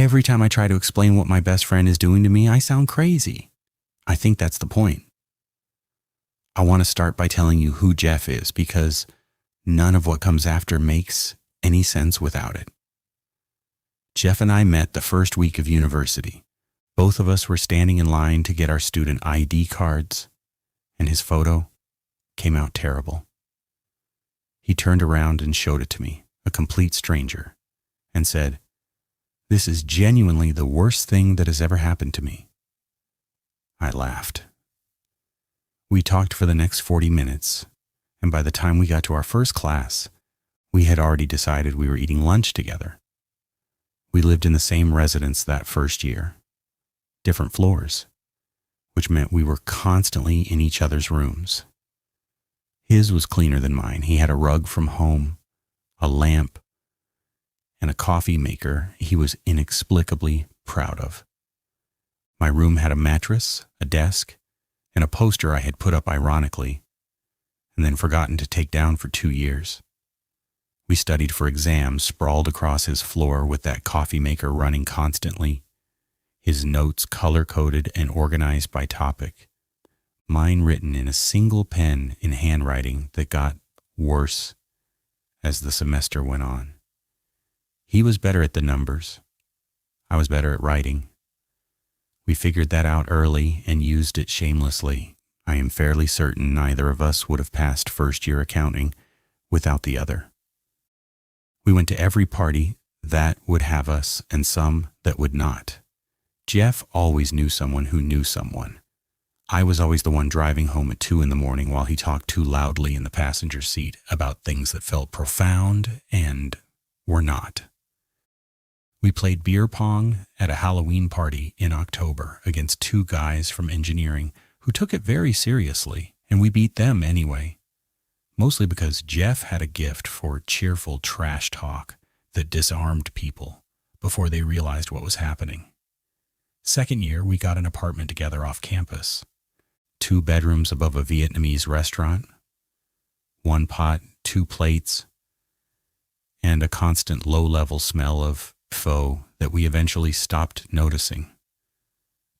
Every time I try to explain what my best friend is doing to me, I sound crazy. I think that's the point. I want to start by telling you who Jeff is because none of what comes after makes any sense without it. Jeff and I met the first week of university. Both of us were standing in line to get our student ID cards, and his photo came out terrible. He turned around and showed it to me, a complete stranger, and said, "This is genuinely the worst thing that has ever happened to me." I laughed. We talked for the next 40 minutes, and by the time we got to our first class, we had already decided we were eating lunch together. We lived in the same residence that first year, different floors, which meant we were constantly in each other's rooms. His was cleaner than mine. He had a rug from home, a lamp, and a coffee maker he was inexplicably proud of. My room had a mattress, a desk, and a poster I had put up ironically, and then forgotten to take down for 2 years. We studied for exams sprawled across his floor with that coffee maker running constantly, his notes color-coded and organized by topic, mine written in a single pen in handwriting that got worse as the semester went on. He was better at the numbers. I was better at writing. We figured that out early and used it shamelessly. I am fairly certain neither of us would have passed first-year accounting without the other. We went to every party that would have us and some that would not. Jeff always knew someone who knew someone. I was always the one driving home at 2 a.m. while he talked too loudly in the passenger seat about things that felt profound and were not. We played beer pong at a Halloween party in October against 2 guys from engineering who took it very seriously, and we beat them anyway. Mostly because Jeff had a gift for cheerful trash talk that disarmed people before they realized what was happening. Second year, we got an apartment together off campus. 2 bedrooms above a Vietnamese restaurant, 1 pot, 2 plates, and a constant low-level smell of pho that we eventually stopped noticing.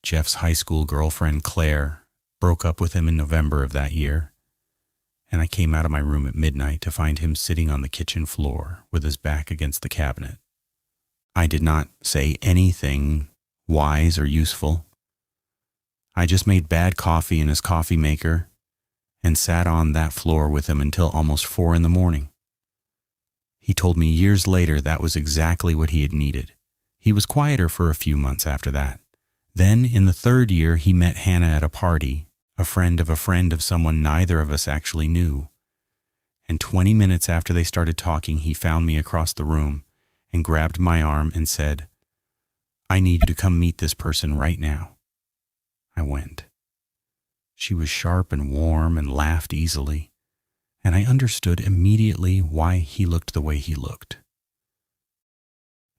Jeff's high school girlfriend, Claire, broke up with him in November of that year, and I came out of my room at midnight to find him sitting on the kitchen floor with his back against the cabinet. I did not say anything wise or useful. I just made bad coffee in his coffee maker and sat on that floor with him until almost 4 a.m. He told me years later that was exactly what he had needed. He was quieter for a few months after that. Then, in the 3rd year, he met Hannah at a party, a friend of someone neither of us actually knew. And 20 minutes after they started talking, he found me across the room and grabbed my arm and said, "I need you to come meet this person right now." I went. She was sharp and warm and laughed easily, and I understood immediately why he looked the way he looked.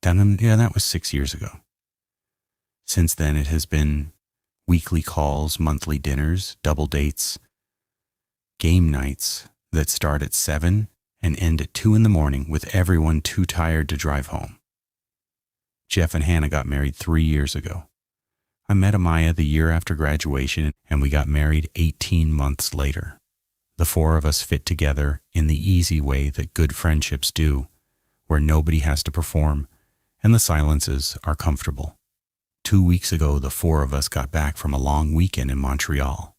That was 6 years ago. Since then, it has been weekly calls, monthly dinners, double dates, game nights that start at 7 and end at 2 a.m. with everyone too tired to drive home. Jeff and Hannah got married 3 years ago. I met Amaya the year after graduation, and we got married 18 months later. The 4 of us fit together in the easy way that good friendships do, where nobody has to perform and the silences are comfortable. 2 weeks ago, the 4 of us got back from a long weekend in Montreal.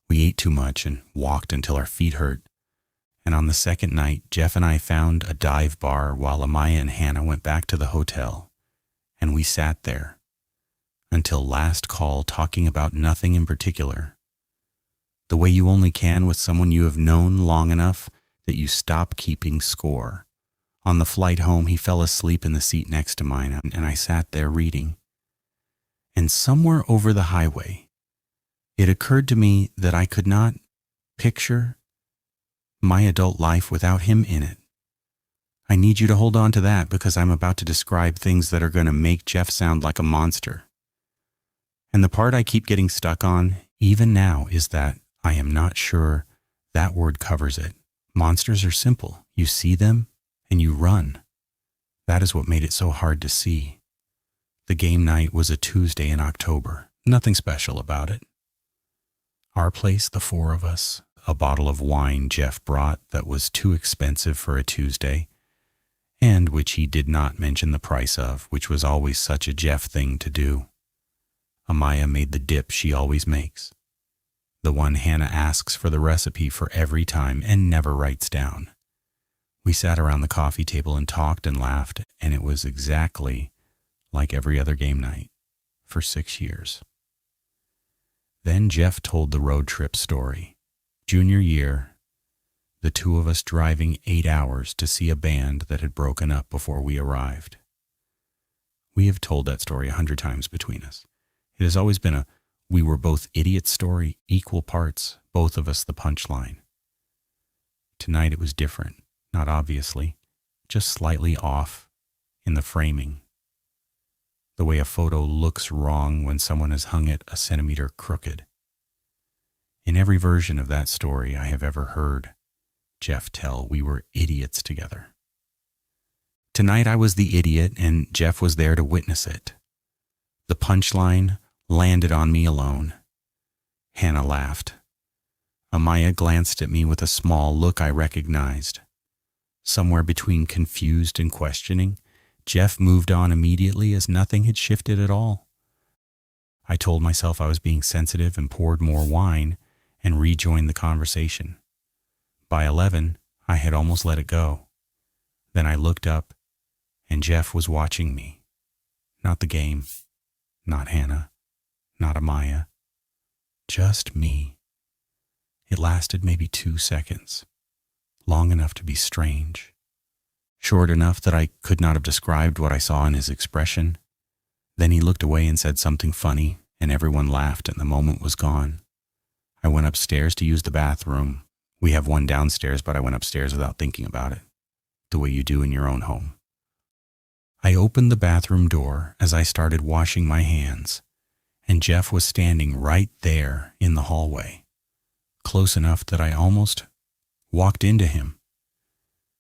We ate too much and walked until our feet hurt. And on the second night, Jeff and I found a dive bar while Amaya and Hannah went back to the hotel. And we sat there until last call, talking about nothing in particular. The way you only can with someone you have known long enough that you stop keeping score. On the flight home, he fell asleep in the seat next to mine, and I sat there reading. And somewhere over the highway, it occurred to me that I could not picture my adult life without him in it. I need you to hold on to that because I'm about to describe things that are going to make Jeff sound like a monster. And the part I keep getting stuck on, even now, is that I am not sure that word covers it. Monsters are simple. You see them and you run. That is what made it so hard to see. The game night was a Tuesday in October. Nothing special about it. Our place, the four of us, a bottle of wine Jeff brought that was too expensive for a Tuesday, and which he did not mention the price of, which was always such a Jeff thing to do. Amaya made the dip she always makes, the one Hannah asks for the recipe for every time and never writes down. We sat around the coffee table and talked and laughed, and it was exactly like every other game night for 6 years. Then Jeff told the road trip story. Junior year, the two of us driving 8 hours to see a band that had broken up before we arrived. We have told that story 100 times between us. It has always been a we were both idiots story, equal parts, both of us the punchline. Tonight it was different, not obviously, just slightly off in the framing. The way a photo looks wrong when someone has hung it a centimeter crooked. In every version of that story I have ever heard Jeff tell, we were idiots together. Tonight I was the idiot and Jeff was there to witness it. The punchline landed on me alone. Hannah laughed. Amaya glanced at me with a small look I recognized. Somewhere between confused and questioning, Jeff moved on immediately as nothing had shifted at all. I told myself I was being sensitive and poured more wine and rejoined the conversation. By 11, I had almost let it go. Then I looked up, and Jeff was watching me. Not the game, not Hannah, not Amaya, just me. It lasted maybe 2 seconds, long enough to be strange, short enough that I could not have described what I saw in his expression. Then he looked away and said something funny, and everyone laughed and the moment was gone. I went upstairs to use the bathroom. We have one downstairs, but I went upstairs without thinking about it, the way you do in your own home. I opened the bathroom door as I started washing my hands, and Jeff was standing right there in the hallway, close enough that I almost walked into him.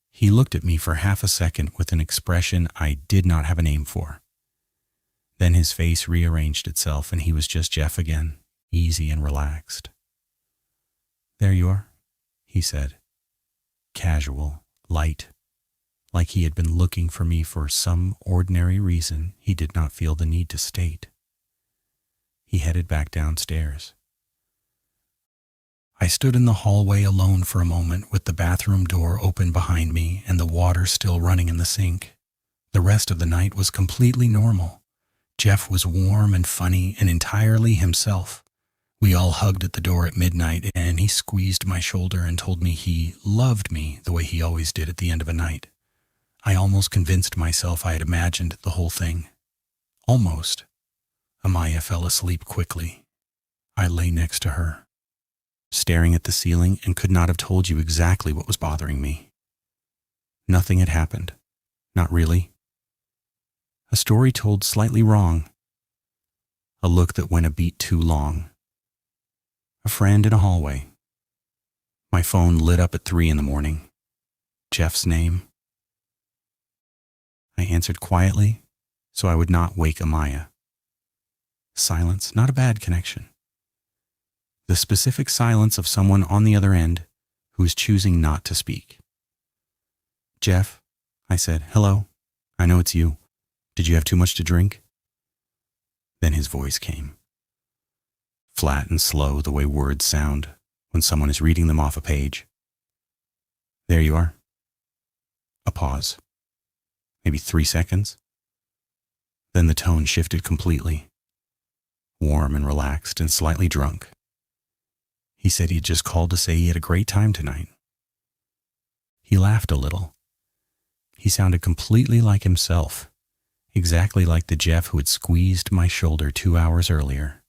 He looked at me for half a second with an expression I did not have a name for. Then his face rearranged itself and he was just Jeff again, easy and relaxed. "There you are," he said, casual, light, like he had been looking for me for some ordinary reason he did not feel the need to state. He headed back downstairs. I stood in the hallway alone for a moment with the bathroom door open behind me and the water still running in the sink. The rest of the night was completely normal. Jeff was warm and funny and entirely himself. We all hugged at the door at midnight and he squeezed my shoulder and told me he loved me the way he always did at the end of a night. I almost convinced myself I had imagined the whole thing. Almost. Amaya fell asleep quickly. I lay next to her, staring at the ceiling, and could not have told you exactly what was bothering me. Nothing had happened. Not really. A story told slightly wrong. A look that went a beat too long. A friend in a hallway. My phone lit up at 3 a.m. Jeff's name. I answered quietly so I would not wake Amaya. Silence, not a bad connection. The specific silence of someone on the other end who is choosing not to speak. "Jeff," I said, "hello. I know it's you. Did you have too much to drink?" Then his voice came. Flat and slow, the way words sound when someone is reading them off a page. "There you are." A pause. Maybe 3 seconds. Then the tone shifted completely. Warm and relaxed and slightly drunk. He said he had just called to say he had a great time tonight. He laughed a little. He sounded completely like himself, exactly like the Jeff who had squeezed my shoulder 2 hours earlier.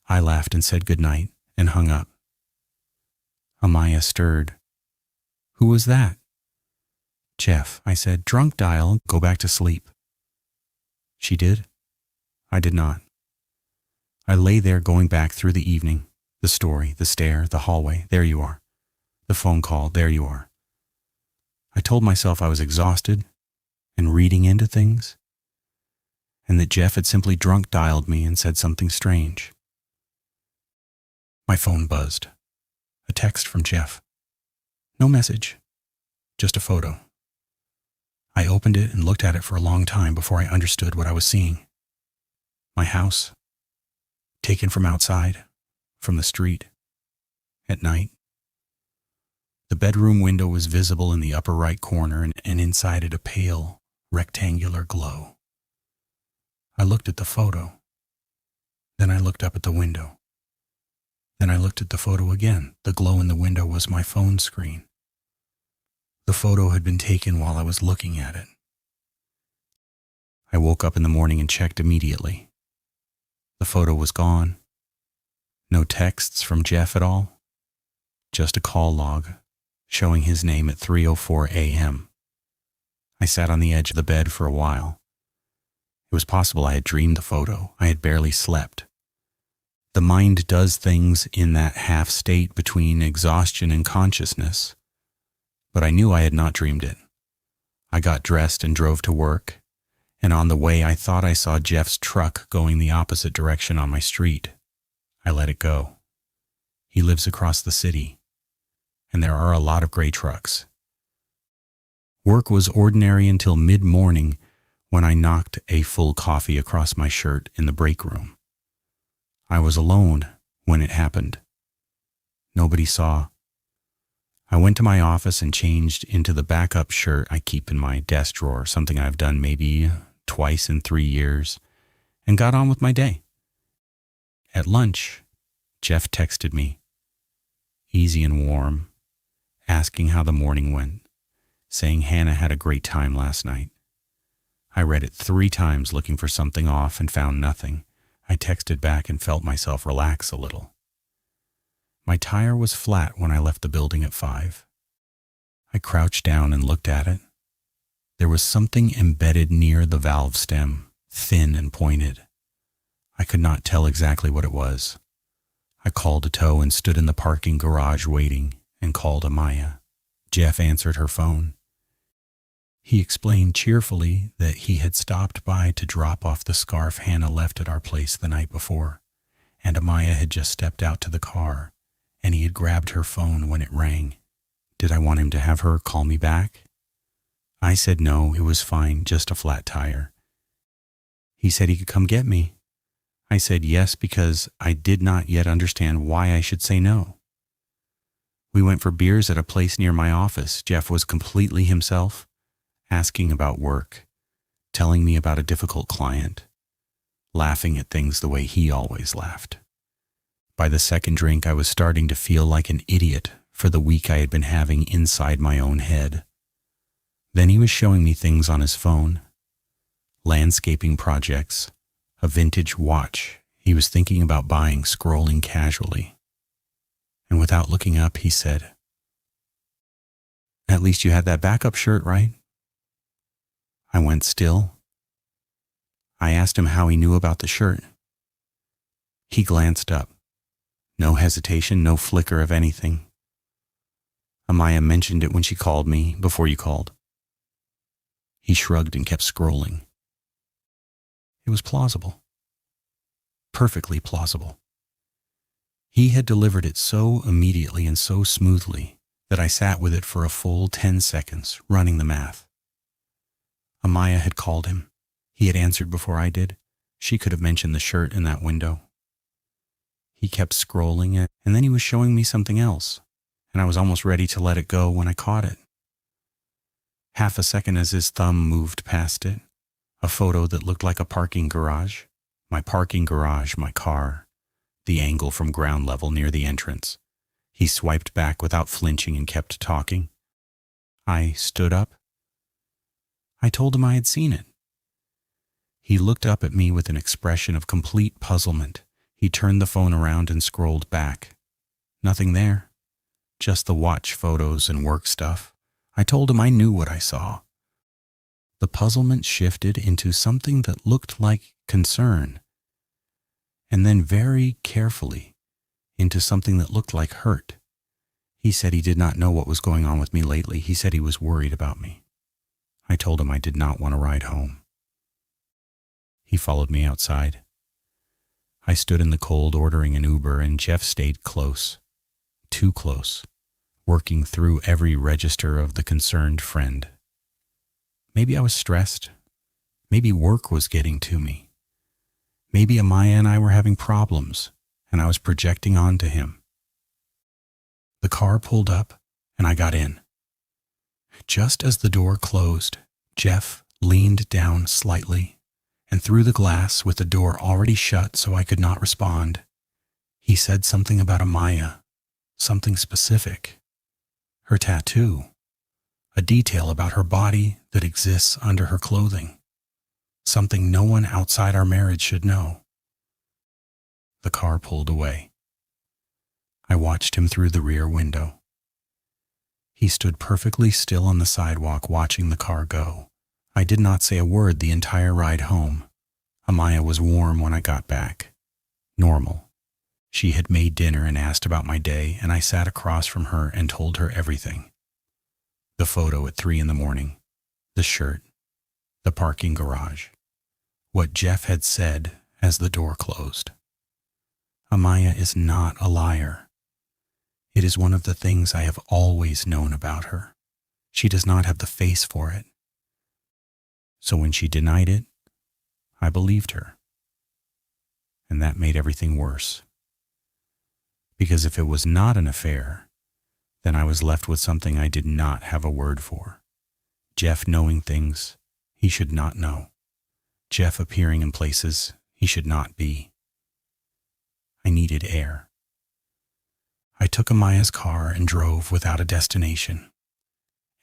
I laughed and said goodnight and hung up. Amaya stirred. "Who was that?" "Jeff," I said. "Drunk dial, go back to sleep." She did. I did not. I lay there going back through the evening, the story, the stare, the hallway, there you are. The phone call, there you are. I told myself I was exhausted and reading into things. and that Jeff had simply drunk dialed me and said something strange. My phone buzzed. A text from Jeff. No message, just a photo. I opened it and looked at it for a long time before I understood what I was seeing. My house, taken from outside, from the street, at night. The bedroom window was visible in the upper right corner, and inside it a pale, rectangular glow. I looked at the photo. Then I looked up at the window. Then I looked at the photo again. The glow in the window was my phone screen. The photo had been taken while I was looking at it. I woke up in the morning and checked immediately. The photo was gone. No texts from Jeff at all. Just a call log showing his name at 3:04 a.m. I sat on the edge of the bed for a while. It was possible I had dreamed the photo. I had barely slept. The mind does things in that half state between exhaustion and consciousness. But I knew I had not dreamed it. I got dressed and drove to work, and on the way I thought I saw Jeff's truck going the opposite direction on my street. I let it go. He lives across the city, and there are a lot of gray trucks. Work was ordinary until mid-morning when I knocked a full coffee across my shirt in the break room. I was alone when it happened. Nobody saw. I went to my office and changed into the backup shirt I keep in my desk drawer, something I've done maybe twice in 3 years, and got on with my day. At lunch, Jeff texted me, easy and warm, asking how the morning went, saying Hannah had a great time last night. I read it 3 times looking for something off and found nothing. I texted back and felt myself relax a little. My tire was flat when I left the building at 5. I crouched down and looked at it. There was something embedded near the valve stem, thin and pointed. I could not tell exactly what it was. I called a tow and stood in the parking garage waiting and called Amaya. Jeff answered her phone. He explained cheerfully that he had stopped by to drop off the scarf Hannah left at our place the night before, and Amaya had just stepped out to the car, and he had grabbed her phone when it rang. Did I want him to have her call me back? I said no, it was fine, just a flat tire. He said he could come get me. I said yes because I did not yet understand why I should say no. We went for beers at a place near my office. Jeff was completely himself, asking about work, telling me about a difficult client, laughing at things the way he always laughed. By the second drink, I was starting to feel like an idiot for the week I had been having inside my own head. Then he was showing me things on his phone, landscaping projects, a vintage watch he was thinking about buying, scrolling casually. And without looking up, he said, "At least you had that backup shirt, right?" I went still. I asked him how he knew about the shirt. He glanced up. No hesitation, no flicker of anything. Amaya mentioned it when she called me, before you called. He shrugged and kept scrolling. It was plausible. Perfectly plausible. He had delivered it so immediately and so smoothly that I sat with it for a full 10 seconds, running the math. Amaya had called him. He had answered before I did. She could have mentioned the shirt in that window. He kept scrolling, and then he was showing me something else, and I was almost ready to let it go when I caught it. Half a second as his thumb moved past it, a photo that looked like a parking garage. My parking garage, my car, the angle from ground level near the entrance. He swiped back without flinching and kept talking. I stood up. I told him I had seen it. He looked up at me with an expression of complete puzzlement. He turned the phone around and scrolled back. Nothing there. Just the watch photos and work stuff. I told him I knew what I saw. The puzzlement shifted into something that looked like concern, and then very carefully into something that looked like hurt. He said he did not know what was going on with me lately. He said he was worried about me. I told him I did not want to ride home. He followed me outside. I stood in the cold ordering an Uber, and Jeff stayed close, too close, working through every register of the concerned friend. Maybe I was stressed. Maybe work was getting to me. Maybe Amaya and I were having problems, and I was projecting onto him. The car pulled up, and I got in. Just as the door closed, Jeff leaned down slightly, and through the glass with the door already shut so I could not respond, he said something about Amaya, something specific. Her tattoo, a detail about her body that exists under her clothing, something no one outside our marriage should know. The car pulled away. I watched him through the rear window. He stood perfectly still on the sidewalk watching the car go. I did not say a word the entire ride home. Amaya was warm when I got back. Normal. She had made dinner and asked about my day, and I sat across from her and told her everything. The photo at 3 a.m, the shirt, the parking garage, what Jeff had said as the door closed. Amaya is not a liar. It is one of the things I have always known about her. She does not have the face for it. So when she denied it, I believed her. And that made everything worse. Because if it was not an affair, then I was left with something I did not have a word for. Jeff knowing things he should not know. Jeff appearing in places he should not be. I needed air. I took Amaya's car and drove without a destination,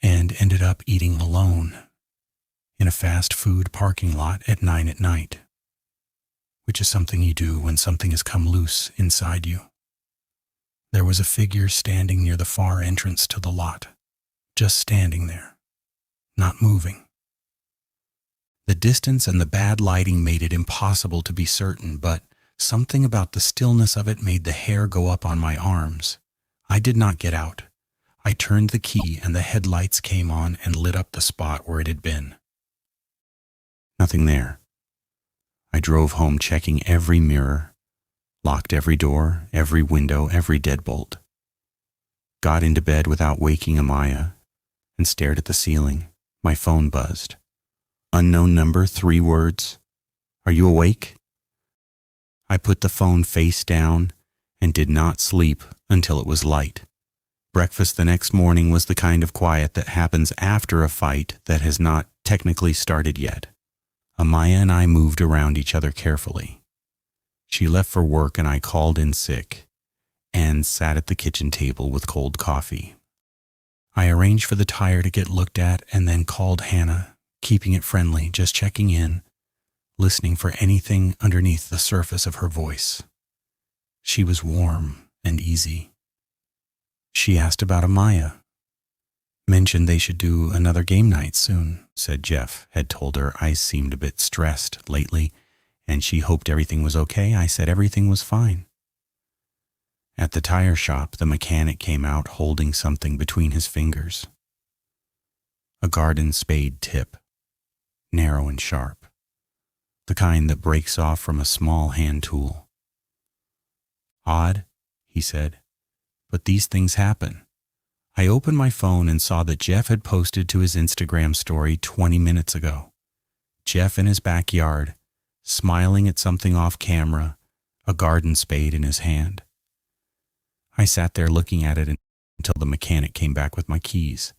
and ended up eating alone in a fast food parking lot at 9 p.m, which is something you do when something has come loose inside you. There was a figure standing near the far entrance to the lot, just standing there, not moving. The distance and the bad lighting made it impossible to be certain, but something about the stillness of it made the hair go up on my arms. I did not get out. I turned the key and the headlights came on and lit up the spot where it had been. Nothing there. I drove home checking every mirror, locked every door, every window, every deadbolt. Got into bed without waking Amaya and stared at the ceiling. My phone buzzed. Unknown number, 3 words. Are you awake? I put the phone face down and did not sleep until it was light. Breakfast the next morning was the kind of quiet that happens after a fight that has not technically started yet. Amaya and I moved around each other carefully. She left for work and I called in sick and sat at the kitchen table with cold coffee. I arranged for the tire to get looked at and then called Hannah, keeping it friendly, just checking in, listening for anything underneath the surface of her voice. She was warm and easy. She asked about Amaya. Mentioned they should do another game night soon, said Jeff had told her I seemed a bit stressed lately, and she hoped everything was okay. I said everything was fine. At the tire shop, the mechanic came out holding something between his fingers. A garden spade tip, narrow and sharp, the kind that breaks off from a small hand tool. Odd, he said, but these things happen. I opened my phone and saw that Jeff had posted to his Instagram story 20 minutes ago. Jeff in his backyard, smiling at something off camera, a garden spade in his hand. I sat there looking at it until the mechanic came back with my keys.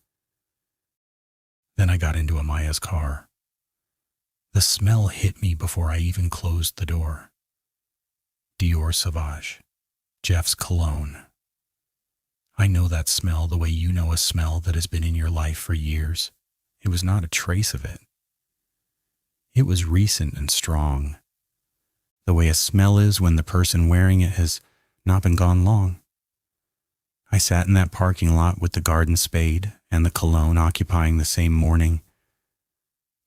Then I got into Amaya's car. The smell hit me before I even closed the door. Dior Sauvage, Jeff's cologne. I know that smell the way you know a smell that has been in your life for years. It was not a trace of it. It was recent and strong, the way a smell is when the person wearing it has not been gone long. I sat in that parking lot with the garden spade and the cologne occupying the same morning,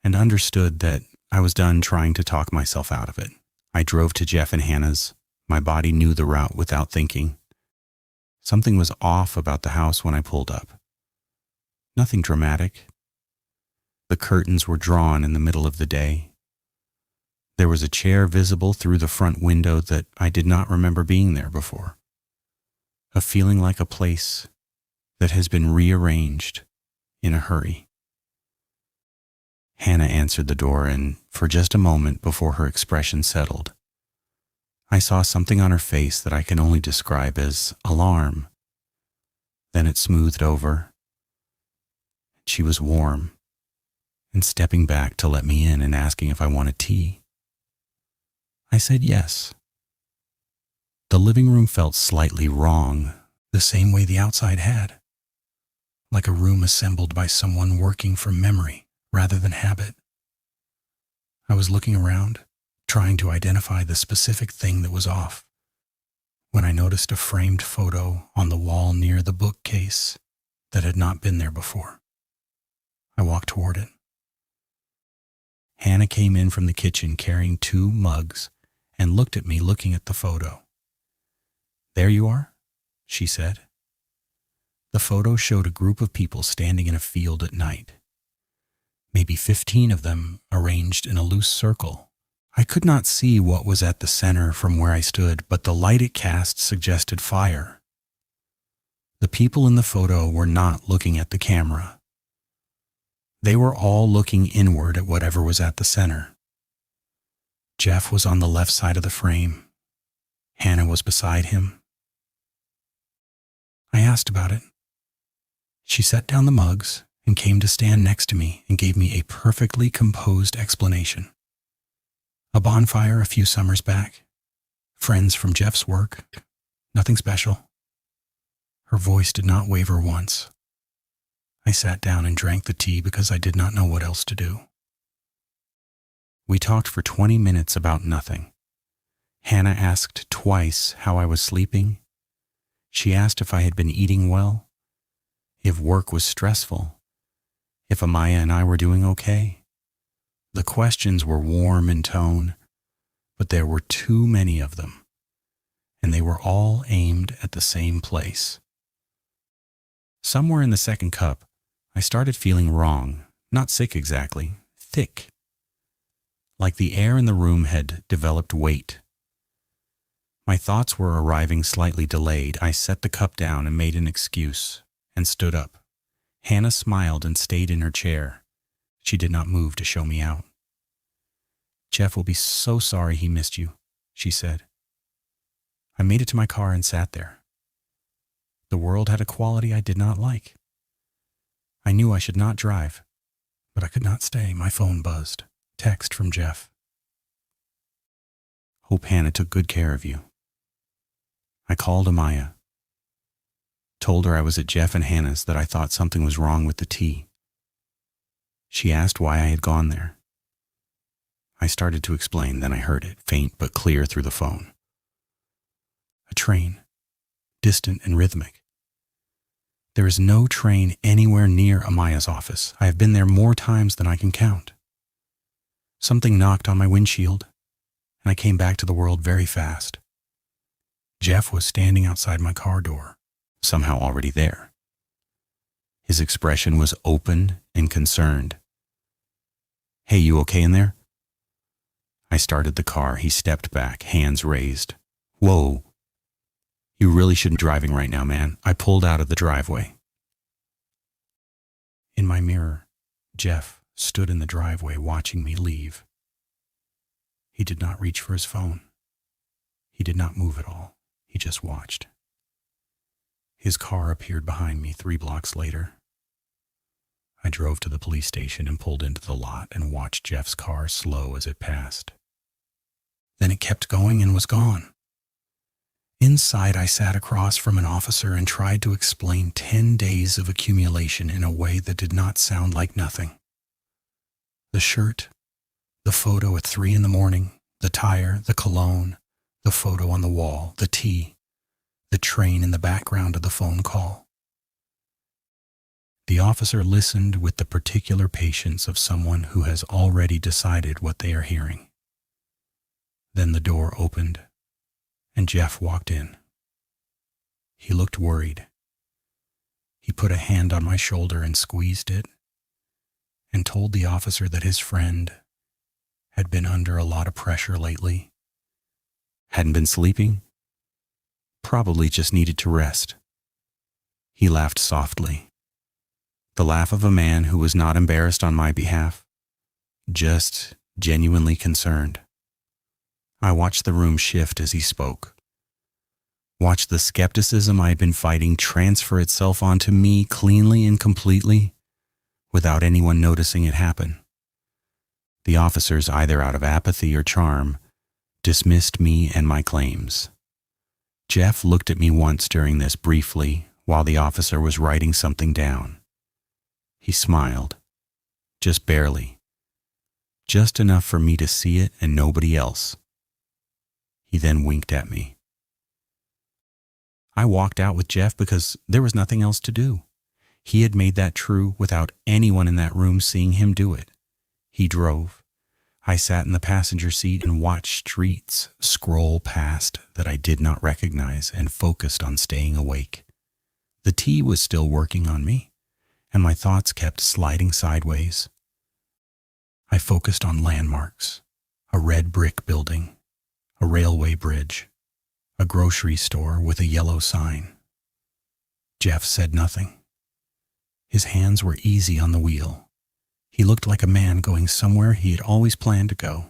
and understood that I was done trying to talk myself out of it. I drove to Jeff and Hannah's. My body knew the route without thinking. Something was off about the house when I pulled up. Nothing dramatic. The curtains were drawn in the middle of the day. There was a chair visible through the front window that I did not remember being there before. A feeling like a place that has been rearranged in a hurry. Hannah answered the door, and for just a moment before her expression settled, I saw something on her face that I can only describe as alarm. Then it smoothed over. She was warm and stepping back to let me in and asking if I wanted tea. I said yes. The living room felt slightly wrong, the same way the outside had, like a room assembled by someone working from memory rather than habit. I was looking around, trying to identify the specific thing that was off, when I noticed a framed photo on the wall near the bookcase that had not been there before. I walked toward it. Hannah came in from the kitchen carrying 2 mugs and looked at me looking at the photo. "There you are," she said. The photo showed a group of people standing in a field at night. Maybe 15 of them arranged in a loose circle. I could not see what was at the center from where I stood, but the light it cast suggested fire. The people in the photo were not looking at the camera. They were all looking inward at whatever was at the center. Jeff was on the left side of the frame. Hannah was beside him. I asked about it. She set down the mugs and came to stand next to me and gave me a perfectly composed explanation. A bonfire a few summers back. Friends from Jeff's work. Nothing special. Her voice did not waver once. I sat down and drank the tea because I did not know what else to do. We talked for 20 minutes about nothing. Hannah asked twice how I was sleeping. She asked if I had been eating well, if work was stressful, if Amaya and I were doing okay. The questions were warm in tone, but there were too many of them, and they were all aimed at the same place. Somewhere in the second cup, I started feeling wrong, not sick exactly, thick. Like the air in the room had developed weight. My thoughts were arriving slightly delayed. I set the cup down and made an excuse and stood up. Hannah smiled and stayed in her chair. She did not move to show me out. "Jeff will be so sorry he missed you," she said. I made it to my car and sat there. The world had a quality I did not like. I knew I should not drive, but I could not stay. My phone buzzed. Text from Jeff. "Hope Hannah took good care of you." I called Amaya. Told her I was at Jeff and Hannah's, that I thought something was wrong with the tea. She asked why I had gone there. I started to explain, then I heard it, faint but clear through the phone. A train, distant and rhythmic. There is no train anywhere near Amaya's office. I have been there more times than I can count. Something knocked on my windshield, and I came back to the world very fast. Jeff was standing outside my car door, somehow already there. His expression was open and concerned. "Hey, you okay in there?" I started the car. He stepped back, hands raised. "Whoa. You really shouldn't be driving right now, man." I pulled out of the driveway. In my mirror, Jeff stood in the driveway watching me leave. He did not reach for his phone. He did not move at all. He just watched. His car appeared behind me 3 blocks later. I drove to the police station and pulled into the lot and watched Jeff's car slow as it passed. Then it kept going and was gone. Inside, I sat across from an officer and tried to explain 10 days of accumulation in a way that did not sound like nothing. The shirt, the photo at 3 a.m, the tire, the cologne, the photo on the wall, the tea, the train in the background of the phone call. The officer listened with the particular patience of someone who has already decided what they are hearing. Then the door opened, and Jeff walked in. He looked worried. He put a hand on my shoulder and squeezed it, and told the officer that his friend Had been under a lot of pressure lately. Hadn't been sleeping. Probably just needed to rest. He laughed softly. The laugh of a man who was not embarrassed on my behalf, just genuinely concerned. I watched the room shift as he spoke. Watched the skepticism I had been fighting transfer itself onto me cleanly and completely, without anyone noticing it happen. The officers, either out of apathy or charm, dismissed me and my claims. Jeff looked at me once during this briefly while the officer was writing something down. He smiled, just barely, just enough for me to see it and nobody else. He then winked at me. I walked out with Jeff because there was nothing else to do. He had made that true without anyone in that room seeing him do it. He drove. I sat in the passenger seat and watched streets scroll past that I did not recognize and focused on staying awake. The tea was still working on me, and my thoughts kept sliding sideways. I focused on landmarks, a red brick building, a railway bridge, a grocery store with a yellow sign. Jeff said nothing. His hands were easy on the wheel. He looked like a man going somewhere he had always planned to go.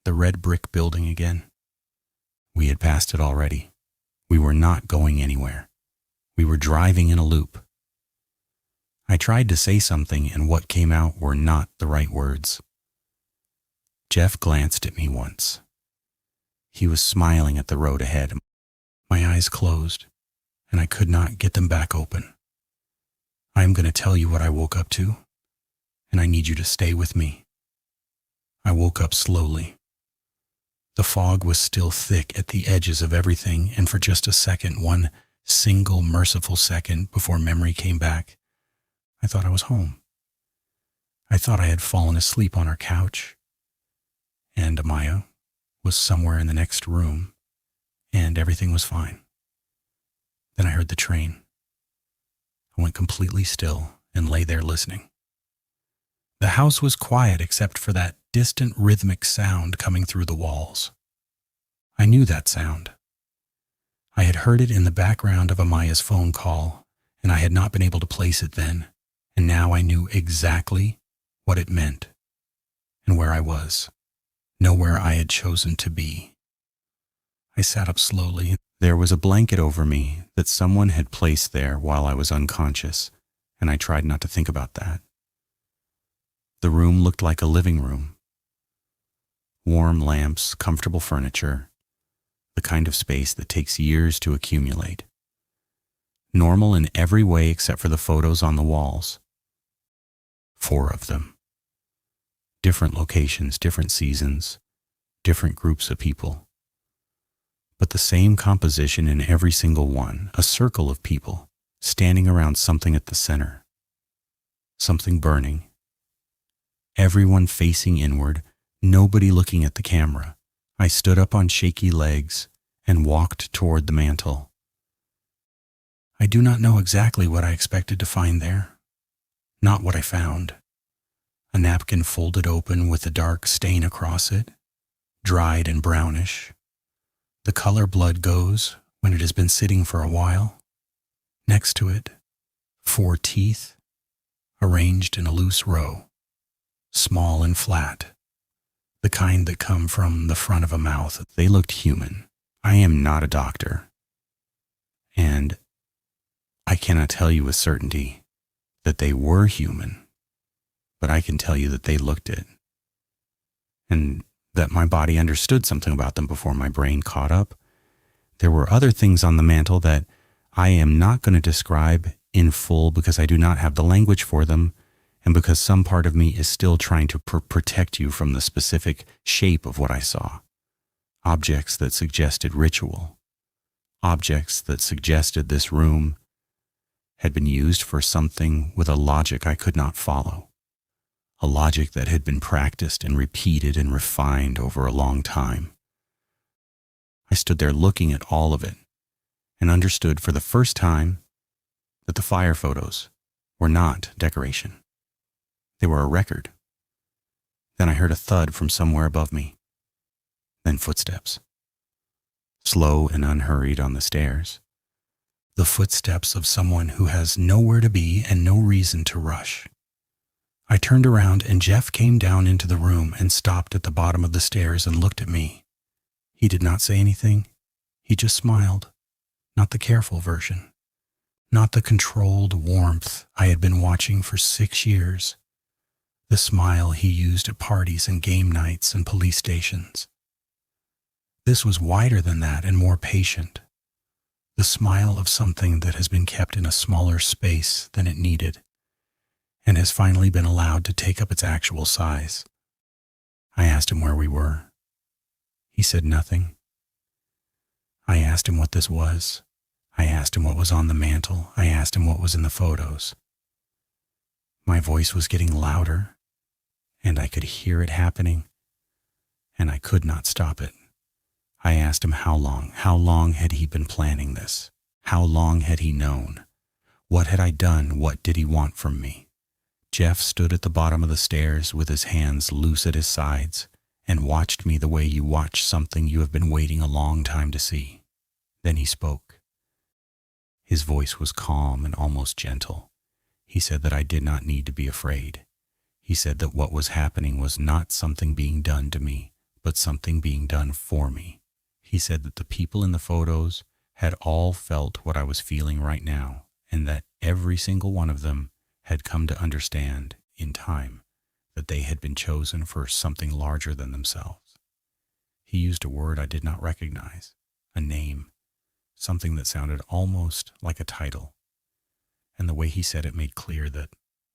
The red brick building again. We had passed it already. We were not going anywhere. We were driving in a loop. I tried to say something, and what came out were not the right words. Jeff glanced at me once. He was smiling at the road ahead. My eyes closed, and I could not get them back open. I am going to tell you what I woke up to, and I need you to stay with me. I woke up slowly. The fog was still thick at the edges of everything, and for just a second, one single merciful second before memory came back, I thought I was home. I thought I had fallen asleep on our couch, and Amaya was somewhere in the next room, and everything was fine. Then I heard the train. I went completely still and lay there listening. The house was quiet except for that distant rhythmic sound coming through the walls. I knew that sound. I had heard it in the background of Amaya's phone call, and I had not been able to place it then, and now I knew exactly what it meant and where I was, nowhere I had chosen to be. I sat up slowly. There was a blanket over me that someone had placed there while I was unconscious, and I tried not to think about that. The room looked like a living room. Warm lamps, comfortable furniture, the kind of space that takes years to accumulate. Normal in every way except for the photos on the walls. 4 of them. Different locations, different seasons, different groups of people. But the same composition in every single one, a circle of people standing around something at the center. Something burning. Everyone facing inward, nobody looking at the camera. I stood up on shaky legs and walked toward the mantel. I do not know exactly what I expected to find there. Not what I found. A napkin folded open with a dark stain across it, dried and brownish. The color blood goes when it has been sitting for a while. Next to it, 4 teeth, arranged in a loose row, small and flat, the kind that come from the front of a mouth. They looked human. I am not a doctor, and I cannot tell you with certainty that they were human, but I can tell you that they looked it, and that my body understood something about them before my brain caught up. There were other things on the mantel that I am not going to describe in full because I do not have the language for them, and because some part of me is still trying to protect you from the specific shape of what I saw. Objects that suggested ritual. Objects that suggested this room had been used for something with a logic I could not follow. A logic that had been practiced and repeated and refined over a long time. I stood there looking at all of it and understood for the first time that the fire photos were not decoration. They were a record. Then I heard a thud from somewhere above me. Then footsteps. Slow and unhurried on the stairs. The footsteps of someone who has nowhere to be and no reason to rush. I turned around and Jeff came down into the room and stopped at the bottom of the stairs and looked at me. He did not say anything. He just smiled. Not the careful version. Not the controlled warmth I had been watching for 6 years. The smile he used at parties and game nights and police stations. This was wider than that and more patient. The smile of something that has been kept in a smaller space than it needed and has finally been allowed to take up its actual size. I asked him where we were. He said nothing. I asked him what this was. I asked him what was on the mantle. I asked him what was in the photos. My voice was getting louder, and I could hear it happening, and I could not stop it. I asked him how long had he been planning this? How long had he known? What had I done? What did he want from me? Jeff stood at the bottom of the stairs with his hands loose at his sides and watched me the way you watch something you have been waiting a long time to see. Then he spoke. His voice was calm and almost gentle. He said that I did not need to be afraid. He said that what was happening was not something being done to me, but something being done for me. He said that the people in the photos had all felt what I was feeling right now, and that every single one of them had come to understand in time that they had been chosen for something larger than themselves. He used a word I did not recognize, a name, something that sounded almost like a title, and the way he said it made clear that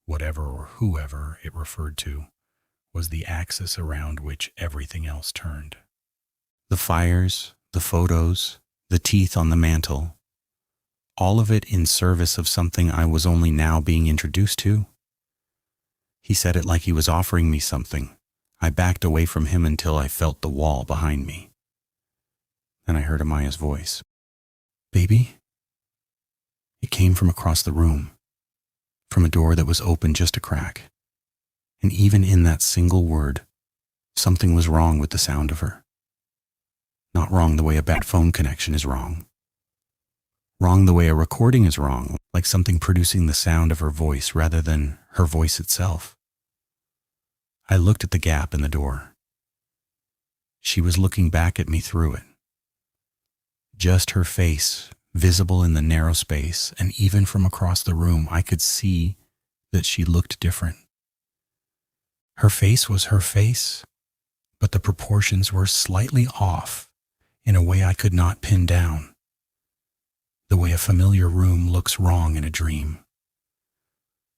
whatever or whoever it referred to was the axis around which everything else turned. The fires, the photos, the teeth on the mantle, all of it in service of something I was only now being introduced to. He said it like he was offering me something. I backed away from him until I felt the wall behind me. Then I heard Amaya's voice. "Baby?" It came from across the room, from a door that was open just a crack. And even in that single word, something was wrong with the sound of her. Not wrong the way a bad phone connection is wrong. Wrong the way a recording is wrong, like something producing the sound of her voice rather than her voice itself. I looked at the gap in the door. She was looking back at me through it. Just her face, visible in the narrow space, and even from across the room, I could see that she looked different. Her face was her face, but the proportions were slightly off in a way I could not pin down. The way a familiar room looks wrong in a dream.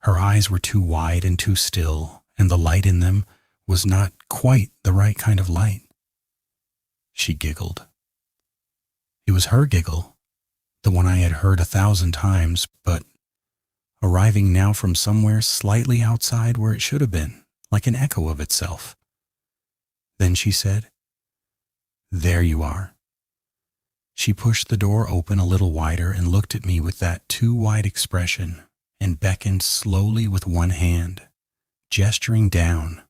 Her eyes were too wide and too still, and the light in them was not quite the right kind of light. She giggled. It was her giggle, the one I had heard 1,000 times, but arriving now from somewhere slightly outside where it should have been, like an echo of itself. Then she said, "There you are." She pushed the door open a little wider and looked at me with that too wide expression and beckoned slowly with one hand, gesturing down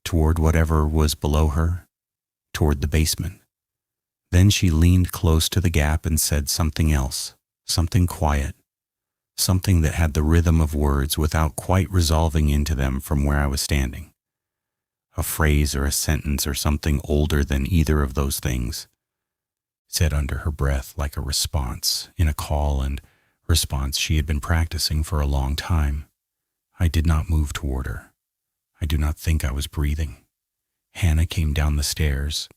toward whatever was below her, toward the basement. Then she leaned close to the gap and said something else, something quiet, something that had the rhythm of words without quite resolving into them from where I was standing. A phrase or a sentence or something older than either of those things, said under her breath like a response in a call and response she had been practicing for a long time. I did not move toward her. I do not think I was breathing. Hannah came down the stairs,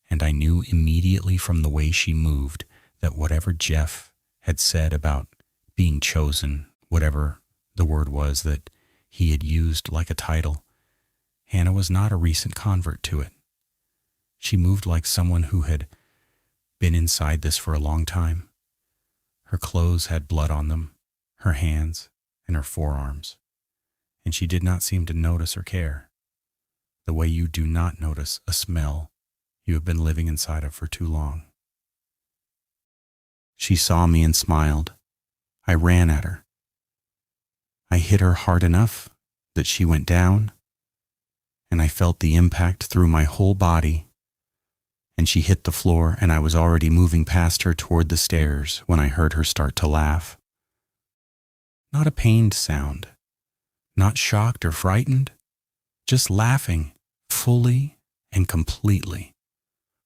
and I knew immediately from the way she moved that whatever Jeff had said about being chosen, whatever the word was that he had used like a title, Hannah was not a recent convert to it. She moved like someone who had been inside this for a long time. Her clothes had blood on them, her hands and her forearms, and she did not seem to notice or care, the way you do not notice a smell you have been living inside of for too long. She saw me and smiled. I ran at her. I hit her hard enough that she went down, and I felt the impact through my whole body, and she hit the floor, and I was already moving past her toward the stairs when I heard her start to laugh. Not a pained sound, not shocked or frightened, just laughing fully and completely,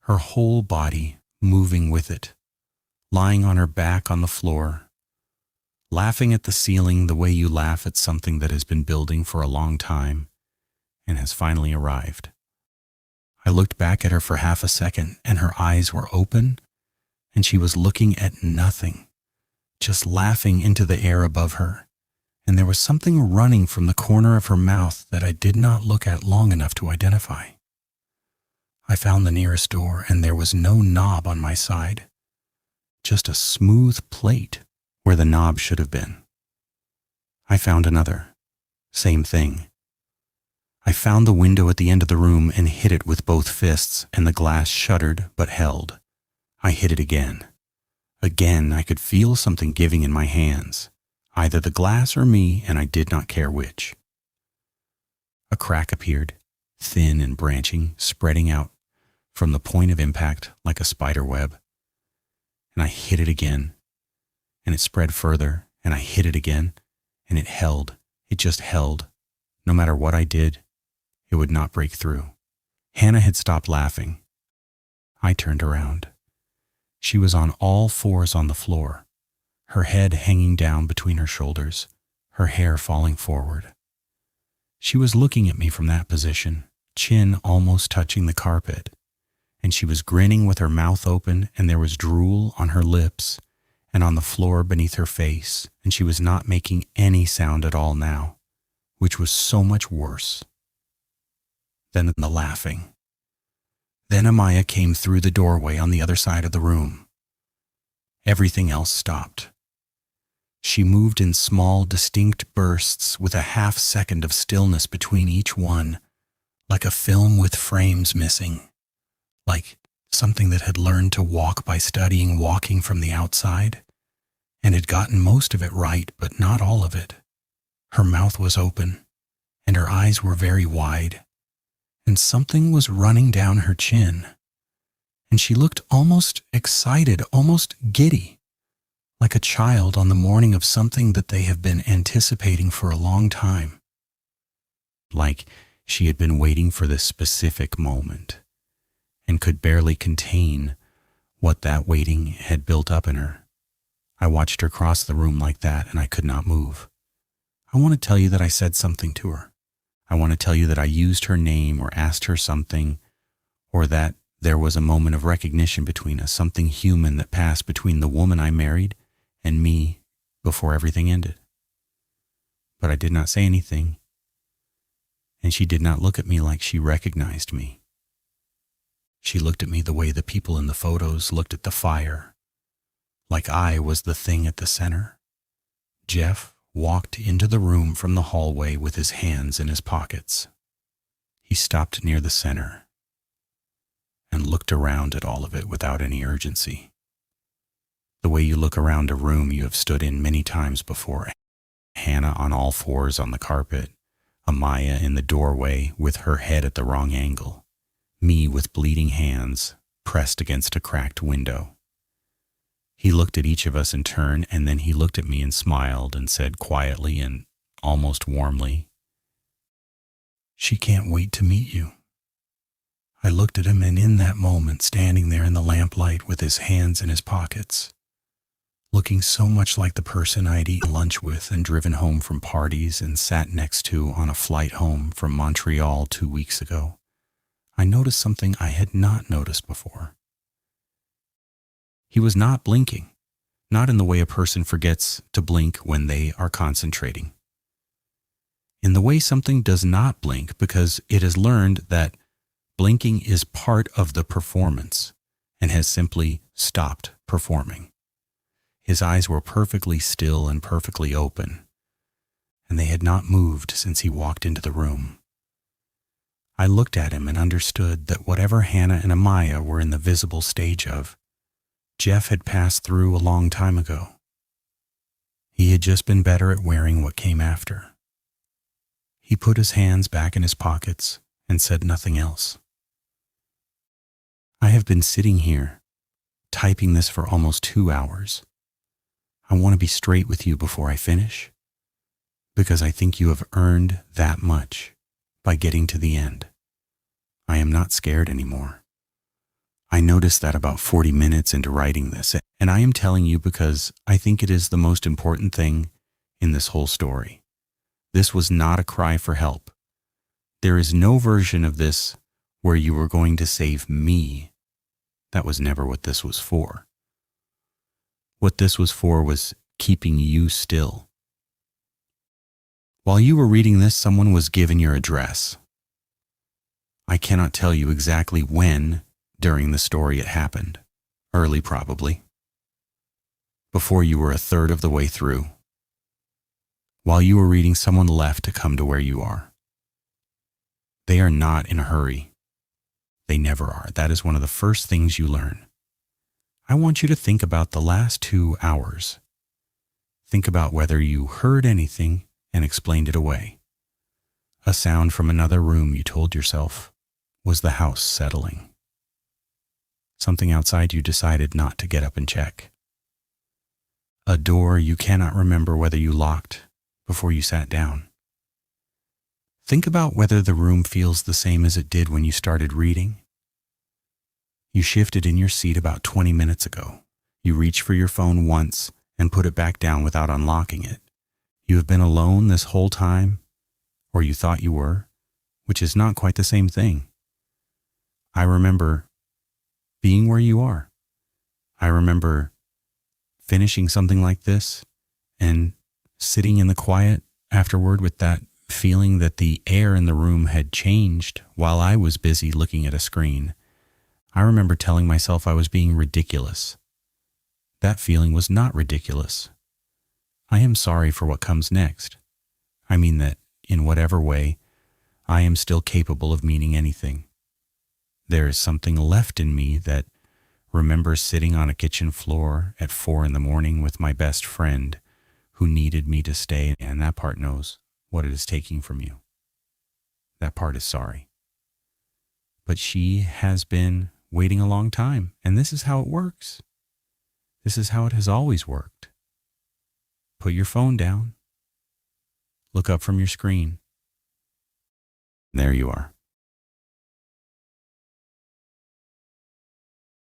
her whole body moving with it, lying on her back on the floor, laughing at the ceiling the way you laugh at something that has been building for a long time and has finally arrived. I looked back at her for half a second, and her eyes were open, and she was looking at nothing, just laughing into the air above her, and there was something running from the corner of her mouth that I did not look at long enough to identify. I found the nearest door, and there was no knob on my side, just a smooth plate where the knob should have been. I found another. Same thing. I found the window at the end of the room and hit it with both fists, and the glass shuddered but held. I hit it again. Again, I could feel something giving in my hands, either the glass or me, and I did not care which. A crack appeared, thin and branching, spreading out from the point of impact like a spider web. And I hit it again, and it spread further, and I hit it again, and it held. It just held. No matter what I did, it would not break through. Hannah had stopped laughing. I turned around. She was on all fours on the floor, her head hanging down between her shoulders, her hair falling forward. She was looking at me from that position, chin almost touching the carpet, and she was grinning with her mouth open, and there was drool on her lips and on the floor beneath her face, and she was not making any sound at all now, which was so much worse than the laughing. Then Amaya came through the doorway on the other side of the room. Everything else stopped. She moved in small, distinct bursts with a half second of stillness between each one, like a film with frames missing, like something that had learned to walk by studying walking from the outside, and had gotten most of it right, but not all of it. Her mouth was open, and her eyes were very wide, and something was running down her chin, and she looked almost excited, almost giddy, like a child on the morning of something that they have been anticipating for a long time. Like she had been waiting for this specific moment, and could barely contain what that waiting had built up in her. I watched her cross the room like that, and I could not move. I want to tell you that I said something to her. I want to tell you that I used her name or asked her something, or that there was a moment of recognition between us, something human that passed between the woman I married and me before everything ended. But I did not say anything, and she did not look at me like she recognized me. She looked at me the way the people in the photos looked at the fire, like I was the thing at the center. Jeff walked into the room from the hallway with his hands in his pockets. He stopped near the center and looked around at all of it without any urgency. The way you look around a room you have stood in many times before. Hannah on all fours on the carpet, Amaya in the doorway with her head at the wrong angle, me with bleeding hands pressed against a cracked window. He looked at each of us in turn, and then he looked at me and smiled and said quietly and almost warmly, "She can't wait to meet you." I looked at him, and in that moment, standing there in the lamplight with his hands in his pockets, looking so much like the person I'd eaten lunch with and driven home from parties and sat next to on a flight home from Montreal 2 weeks ago, I noticed something I had not noticed before. He was not blinking, not in the way a person forgets to blink when they are concentrating. In the way something does not blink because it has learned that blinking is part of the performance and has simply stopped performing. His eyes were perfectly still and perfectly open, and they had not moved since he walked into the room. I looked at him and understood that whatever Hannah and Amaya were in the visible stage of, Jeff had passed through a long time ago. He had just been better at wearing what came after. He put his hands back in his pockets and said nothing else. I have been sitting here, typing this for almost 2 hours. I want to be straight with you before I finish, because I think you have earned that much by getting to the end. I am not scared anymore. I noticed that about 40 minutes into writing this, and I am telling you because I think it is the most important thing in this whole story. This was not a cry for help. There is no version of this where you were going to save me. That was never what this was for. What this was for was keeping you still. While you were reading this, someone was given your address. I cannot tell you exactly when during the story it happened. Early, probably. Before you were a third of the way through. While you were reading, someone left to come to where you are. They are not in a hurry. They never are. That is one of the first things you learn. I want you to think about the last 2 hours. Think about whether you heard anything and explained it away. A sound from another room, you told yourself, was the house settling. Something outside you decided not to get up and check. A door you cannot remember whether you locked before you sat down. Think about whether the room feels the same as it did when you started reading. You shifted in your seat about 20 minutes ago. You reached for your phone once and put it back down without unlocking it. You have been alone this whole time, or you thought you were, which is not quite the same thing. I remember being where you are. I remember finishing something like this and sitting in the quiet afterward with that feeling that the air in the room had changed while I was busy looking at a screen. I remember telling myself I was being ridiculous. That feeling was not ridiculous. I am sorry for what comes next. I mean that, in whatever way, I am still capable of meaning anything. There is something left in me that remembers sitting on a kitchen floor at 4 a.m. with my best friend who needed me to stay, and that part knows what it is taking from you. That part is sorry. But she has been waiting a long time, and this is how it works. This is how it has always worked. Put your phone down. Look up from your screen. There you are.